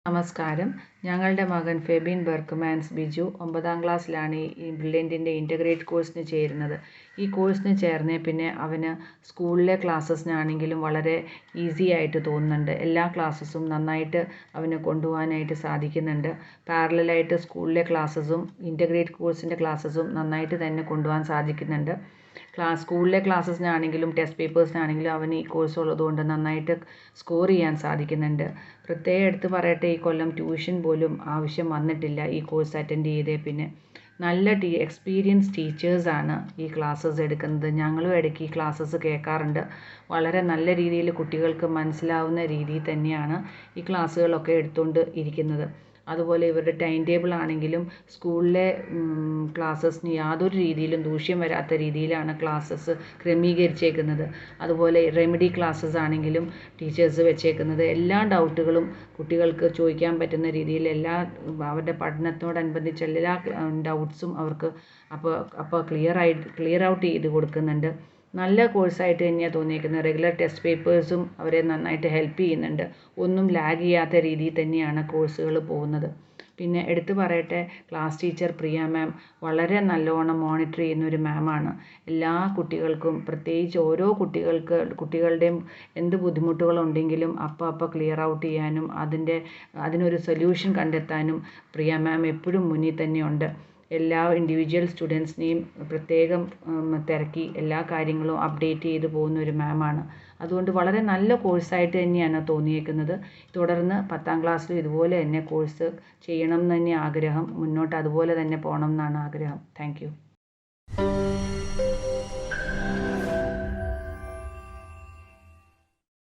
നമസ്കാരം. ഞങ്ങളുടെ മകൻ ഫെബിൻ ബെർക്ക്മാൻസ് ബിജു 9ാം ക്ലാസ്സിലാണ് ഈ ബ്രില്യൻറ്റിൻ്റെ ഇൻ്റഗ്രേറ്റ് കോഴ്സിന് ചേരുന്നത്. ഈ കോഴ്സിന് ചേർന്നേ പിന്നെ അവന് സ്കൂളിലെ ക്ലാസ്സസിനാണെങ്കിലും വളരെ ഈസി ആയിട്ട് തോന്നുന്നുണ്ട്. എല്ലാ ക്ലാസ്സസും നന്നായിട്ട് അവന് കൊണ്ടുപോകാനായിട്ട് സാധിക്കുന്നുണ്ട്. പാരലലായിട്ട് സ്കൂളിലെ ക്ലാസ്സസും ഇൻ്റഗ്രേറ്റ് കോഴ്സിൻ്റെ ക്ലാസ്സസും നന്നായിട്ട് തന്നെ കൊണ്ടുപോകാൻ സാധിക്കുന്നുണ്ട്. സ്കൂളിലെ ക്ലാസ്സസിനാണെങ്കിലും ടെസ്റ്റ് പേപ്പേഴ്സിനാണെങ്കിലും അവന് ഈ കോഴ്സ് ഉള്ളതുകൊണ്ട് നന്നായിട്ട് സ്കോർ ചെയ്യാൻ സാധിക്കുന്നുണ്ട്. പ്രത്യേകം എടുത്ത് പറയട്ടെ, ഈ കൊല്ലം ട്യൂഷൻ പോലും ആവശ്യം വന്നിട്ടില്ല ഈ കോഴ്സ് അറ്റൻഡ് ചെയ്തേ പിന്നെ. നല്ല എക്സ്പീരിയൻസ് ടീച്ചേഴ്സാണ് ഈ ക്ലാസ്സസ് എടുക്കുന്നത്. ഞങ്ങളും ഇടയ്ക്ക് ഈ ക്ലാസ്സസ് കേൾക്കാറുണ്ട്. വളരെ നല്ല രീതിയിൽ കുട്ടികൾക്ക് മനസ്സിലാവുന്ന രീതിയിൽ തന്നെയാണ് ഈ ക്ലാസ്സുകളൊക്കെ എടുത്തുകൊണ്ട് ഇരിക്കുന്നത്. അതുപോലെ ഇവരുടെ ടൈം ടേബിൾ ആണെങ്കിലും സ്കൂളിലെ ക്ലാസ്സസിന് യാതൊരു രീതിയിലും ദൂഷ്യം വരാത്ത രീതിയിലാണ് ക്ലാസ്സസ് ക്രമീകരിച്ചേക്കുന്നത്. അതുപോലെ റെമഡി ക്ലാസ്സസ് ആണെങ്കിലും ടീച്ചേഴ്സ് വെച്ചേക്കുന്നത് എല്ലാ ഡൗട്ടുകളും കുട്ടികൾക്ക് ചോദിക്കാൻ പറ്റുന്ന രീതിയിൽ അവരുടെ പഠനത്തോടനുബന്ധിച്ച് എല്ലാ ഡൗട്ട്സും അവർക്ക് അപ്പോൾ ക്ലിയർ ഔട്ട് ചെയ്ത് കൊടുക്കുന്നുണ്ട്. നല്ല കോഴ്സായിട്ട് തന്നെയാണ് തോന്നിയിരിക്കുന്നത്. റെഗുലർ ടെസ്റ്റ് പേപ്പേഴ്സും അവരെ നന്നായിട്ട് ഹെൽപ്പ് ചെയ്യുന്നുണ്ട്. ഒന്നും ലാഗ് ചെയ്യാത്ത രീതിയിൽ തന്നെയാണ് കോഴ്സുകൾ പോകുന്നത്. പിന്നെ എടുത്തു പറയട്ടെ, ക്ലാസ് ടീച്ചർ പ്രിയ മാം വളരെ നല്ലോണം മോണിറ്റർ ചെയ്യുന്ന ഒരു മാമാണ്. എല്ലാ കുട്ടികൾക്കും, പ്രത്യേകിച്ച് ഓരോ കുട്ടികളുടെയും എന്ത് ബുദ്ധിമുട്ടുകളുണ്ടെങ്കിലും അപ്പോൾ ക്ലിയർ ഔട്ട് ചെയ്യാനും അതിനൊരു സൊല്യൂഷൻ കണ്ടെത്താനും പ്രിയ മാം എപ്പോഴും മുന്നിൽ തന്നെയുണ്ട്. എല്ലാ ഇൻഡിവിജ്വൽ സ്റ്റുഡൻസിനെയും പ്രത്യേകം തിരക്കി എല്ലാ കാര്യങ്ങളും അപ്ഡേറ്റ് ചെയ്ത് പോകുന്ന ഒരു മാമാണ്. അതുകൊണ്ട് വളരെ നല്ല കോഴ്സായിട്ട് തന്നെയാണ് തോന്നിയേക്കുന്നത്. തുടർന്ന് 10ാം ക്ലാസ്സിലും ഇതുപോലെ തന്നെ കോഴ്സ് ചെയ്യണം എന്ന് തന്നെ ആഗ്രഹം. മുന്നോട്ട് അതുപോലെ തന്നെ പോകണം എന്നാണ് ആഗ്രഹം. Thank you.